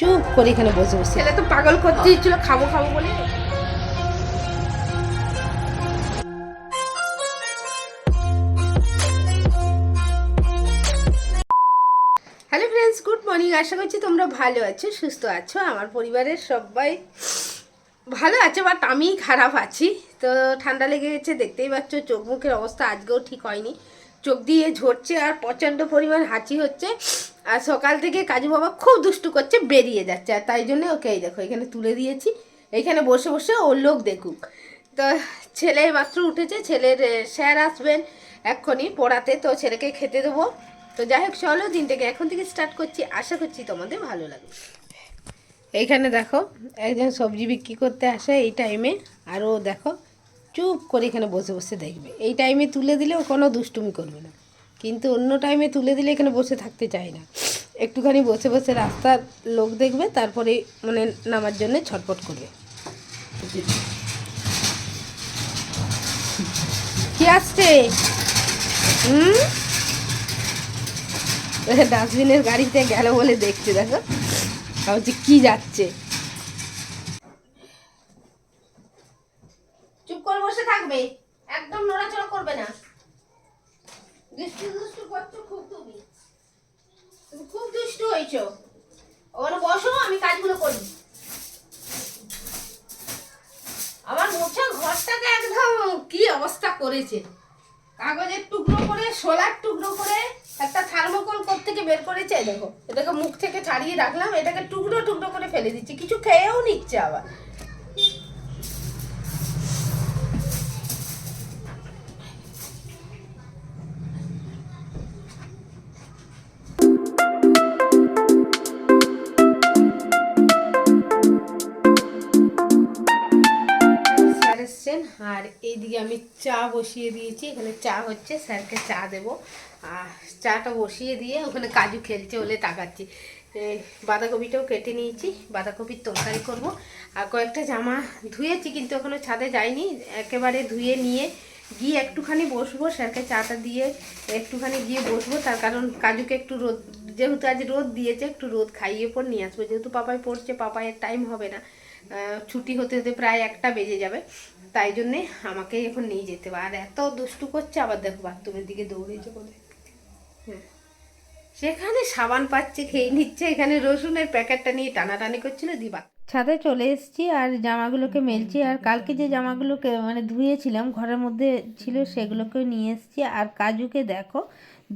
চুপ করে এখানে বসে বসে ছেলে তো পাগল করতে দিচ্ছিল খাবো খাবো বলে। Hello friends, good morning. আশা করছি তোমরা ভালো আছো, সুস্থ আছো। আমার পরিবারের সবাই ভালো আছে, বাট আমি খারাপ আছি। তো ঠান্ডা লেগে গেছে, দেখতেই পাচ্ছ। চোখ মুখের অবস্থা আজকেও ঠিক হয়নি, চোখ দিয়ে ঝরছে আর প্রচণ্ড পরিমাণ হাঁচি হচ্ছে। আর সকাল থেকে কাজু বাবা খুব দুষ্টু করছে, বেরিয়ে যাচ্ছে। আর তাই জন্য ওকে এই দেখো এখানে তুলে দিয়েছি, এইখানে বসে বসে ওর লোক দেখুক। তো ছেলে মাত্র উঠেছে, ছেলের স্যার আসবেন এক্ষুনি পড়াতে, তো ছেলেকে খেতে দেবো। তো যাই হোক, চলো দিনটাকে এখন থেকে স্টার্ট করছি। আশা করছি তোমাদের ভালো লাগবে। এইখানে দেখো একজন সবজি বিক্রি করতে আসে এই টাইমে, আর ও দেখো চুপ করে এখানে বসে বসে দেখবে। এই টাইমে তুলে দিলে ও কোনো দুষ্টুমি করবে না, কিন্তু অন্য টাইমে তুলে দিলে এখানে বসে থাকতে চায় না। একটুখানি বসে বসে রাস্তার লোক দেখবে, তারপরে মানে নামার জন্য ছটপট করবে। কি আসছে? ডাস্টবিনের গাড়িতে গেল বলে দেখছে, দেখো ভাবছি কি যাচ্ছে। চুপ করে বসে থাকবে, একদম নড়াচড়া করবে না। দুষ্টু দুষ্টু করছো খুব, তুমি খুব দুষ্টু হয়েছো। ওখানে বসো, আমি কাজগুলো করি। আমার মোছা ঘরটাকে একদম কি অবস্থা করেছে। কাগজের টুকরো করে, শোলার টুকরো করে, একটা থার্মোকল কোথা থেকে বের করেছে। দেখো এটাকে মুখ থেকে ছাড়িয়ে রাখলাম, এটাকে টুকরো টুকরো করে ফেলে দিচ্ছি, কিছু খেয়েও নিচ্ছে আবার। আর এইদিকে আমি চা বসিয়ে দিয়েছি, এখানে চা হচ্ছে, স্যারকে চা দেবো। আর চাটা বসিয়ে দিয়ে ওখানে কাজু খেলছে বলে তাকাচ্ছি। বাঁধাকপিটাও কেটে নিয়েছি, বাঁধাকপির তরকারি করব। আর কয়েকটা জামা ধুয়েছি, কিন্তু এখনও ছাদে যাইনি। একেবারে ধুয়ে নিয়ে গিয়ে একটুখানি বসবো, স্যারকে চাটা দিয়ে একটুখানি গিয়ে বসবো। তার কারণ কাজুকে একটু রোদ, যেহেতু আজ রোদ দিয়েছে, একটু রোদ খাইয়ে পর নিয়ে আসবো। যেহেতু পাপাই পড়ছে, পাপায়ের টাইম হবে না, ছুটি হতে হতে প্রায় 1টা বেজে যাবে। তাই জন্যে আমাকে এখন নিয়ে যেতে হবে। আর এত দুষ্টু করছে, আবার দেখো বাথরুমের দিকে দৌড়েছে বলে। হ্যাঁ, সেখানে সাবান পাচ্ছে, খেয়ে নিচ্ছে, এখানে রসুনের প্যাকেটটা নিয়ে টানাটানি করছিল। দিবা ছাদে চলে এসেছি আর জামাগুলোকে মেলছি। আর কালকে যে জামাগুলোকে মানে ধুয়েছিলাম ঘরের মধ্যে ছিল, সেগুলোকে নিয়ে এসেছি। আর কাজুকে দেখো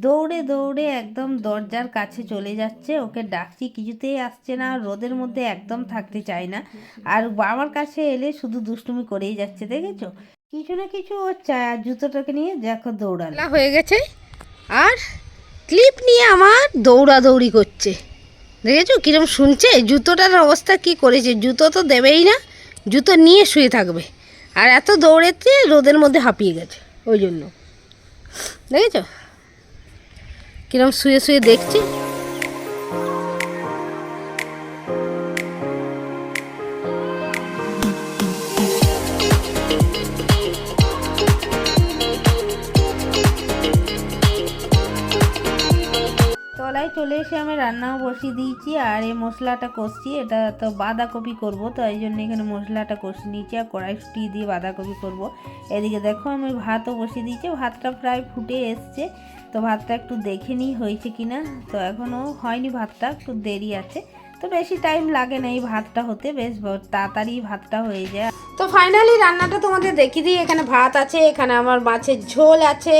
দৌড়ে দৌড়ে একদম দরজার কাছে চলে যাচ্ছে, ওকে ডাকছি কিছুতেই আসছে না, রোদের মধ্যে একদম থাকতে চায় না। আর বাবার কাছে এলে শুধু দুষ্টুমি করেই যাচ্ছে, দেখেছো? কিছু না কিছু ও চায়। আর জুতোটাকে নিয়ে দেখো দৌড়ালা হয়ে গেছে, আর ক্লিপ নিয়ে আমার দৌড়াদৌড়ি করছে। দেখেছো কিরম শুনছে? জুতোটার অবস্থা কি করেছে, জুতো তো দেবেই না, জুতো নিয়ে শুয়ে থাকবে। আর এত দৌড়েতে রোদের মধ্যে হাঁপিয়ে গেছে, ওই জন্য। দেখেছো কিরম শুয়ে শুয়ে দেখছি। তলায় চলে এসে আমি রান্নাও বসিয়ে দিয়েছি। আর এই মশলাটা কষছি, এটা তো বাঁধাকপি করব, তো এই জন্য এখানে মশলাটা কষে নিয়েছি। আর কড়াই ফুটিয়ে দিয়ে বাঁধাকপি করব। এদিকে দেখো আমি ভাতও বসিয়ে দিয়েছি, ভাতটা প্রায় ফুটে এসছে। তো ভাতটা একটু দেখে নিই হয়েছে কিনা। তো এখনও হয়নি, ভাতটা একটু দেরি আছে। তো বেশি টাইম লাগে না এই ভাতটা হতে, বেশ তাড়াতাড়ি ভাতটা হয়ে যায়। তো ফাইনালি রান্নাটা তোমাদের দেখিয়ে দিই। এখানে ভাত আছে, এখানে আমার মাছের ঝোল আছে,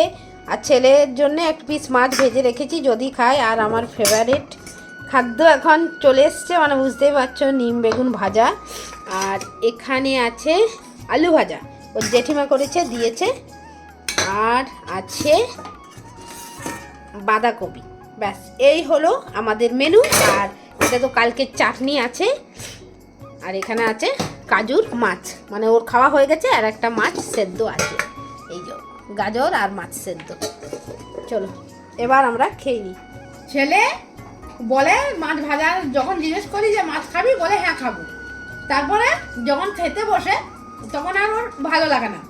আর ছেলের জন্য এক পিস মাছ ভেজে রেখেছি যদি খায়। আর আমার ফেভারিট খাদ্য এখন চলে এসছে, মানে বুঝতেই পারছো, নিম বেগুন ভাজা। আর এখানে আছে আলু ভাজা, ওর জেঠিমা করেছে দিয়েছে। আর আছে বাঁধাকপি। ব্যাস এই হলো আমাদের মেনু। আর এটা তো কালকের চাটনি আছে। আর এখানে আছে কাজুর মাছ, মানে ওর খাওয়া হয়ে গেছে। আর একটা মাছ সেদ্ধ আছে, এই যে গাজর আর মাছ সেদ্ধ। চলো এবার আমরা খেয়ে নিই। ছেলে বলে মাছ ভাজা, যখন জিজ্ঞেস করি যে মাছ খাবি, বলে হ্যাঁ খাবো। তারপরে যখন খেতে বসে তখন আর ওর ভালো লাগে না,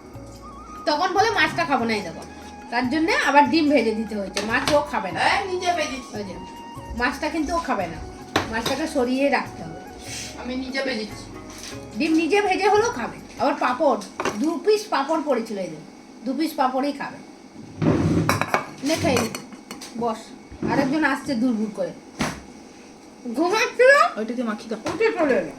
তখন বলে মাছটা খাবো না। এই দেখো, তার জন্য আবার ডিম ভেজে দিতে হয়েছে। মাছ ও খাবে না, নিজে ভেজে, মাছটা কিন্তু ও খাবে না। মাছটাকে সরিয়ে রাখতে হবে। আমি নিজে ভেজেছি। ডিম নিজে ভেজে হলেও খাবে। আবার পাঁপড় 2 পিস পাঁপড় পড়েছিল, এই 2 পিস পাঁপড়ই খাবে। নে খাই বস। আরেকজন আসছে দূর দূর করে, ঘুমাচ্ছিল, ওইটা দিয়ে মাখি দাও। উঠে চলে এলো।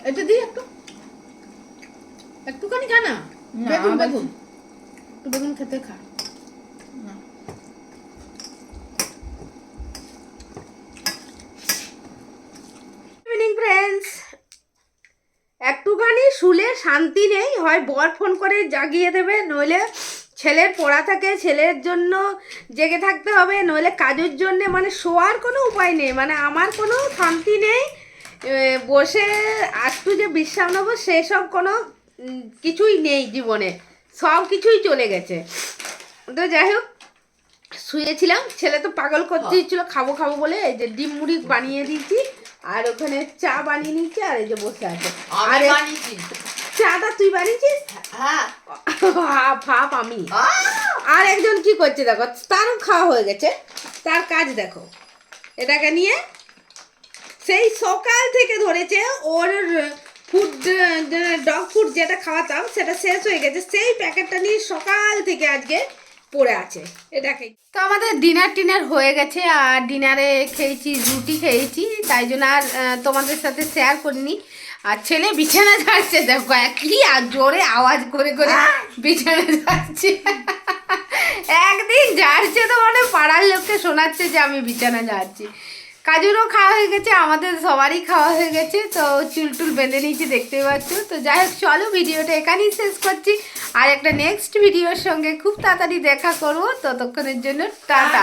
এটা দিয়ে একটুখানি খা না। বেগুন বেগুন একটু বেগুন খেতে খা। ইভিনিং ফ্রেন্ডস, একটুখানি শুলে শান্তি নেই, হয় বর ফোন করে জাগিয়ে দেবে, নইলে ছেলের পড়া থাকে, ছেলের জন্য জেগে থাকতে হবে, নইলে কাজের জন্য, মানে শোয়ার কোনো উপায় নেই, মানে আমার কোনো শান্তি নেই। বসে একটু যে বিশ্রাম নেবো সেসব কোনো কিছুই নেই জীবনে, সব কিছুই চলে গেছে। তো যাই হোক, শুয়েছিলাম, ছেলে তো পাগল করতে ইচ্ছিল খাবো খাবো বলে, এই যে ডিম মুড়ি বানিয়ে দিয়েছি, আর ওখানে চা বানিয়ে নিচ্ছি, আর এই যে বসে আছে। আর চাটা তুই বানিয়েছিস? হ্যাঁ, ভাব আমি। আর একজন কি করছে দেখো, তারও খাওয়া হয়ে গেছে, তার কাজ দেখো, এটাকে নিয়ে সেই সকাল থেকে ধরেছে, ওর ফুড ডগ ফুড যেটা খাওয়াতাম সেটা শেষ হয়ে গেছে, সেই প্যাকেটটা নিয়ে সকাল থেকে আজকে পড়ে আছে এটাকে। তো আমাদের ডিনার হয়ে গেছে, আর ডিনারে খেয়েছি রুটি খেয়েছি, তাই জন্য আর তোমাদের সাথে শেয়ার করিনি। আর ছেলে বিছানা ঝাড়ছে, দেখো কি আর জোরে আওয়াজ করে করে বিছানা ঝাড়ছে। একদিন ঝাড়ছে তো মানে পাড়ার লোককে শোনাচ্ছে যে আমি বিছানা ঝাড়ছি। কাজুরও খাওয়া হয়ে গেছে, আমাদের সবারই খাওয়া হয়ে গেছে, তো চুল বেঁধে নিয়েছি দেখতেই পাচ্ছ। তো যাই হোক, চলো ভিডিওটা এখানেই শেষ করছি, আর একটা নেক্সট ভিডিওর সঙ্গে খুব তাড়াতাড়ি দেখা করবো। ততক্ষণের জন্য টাটা।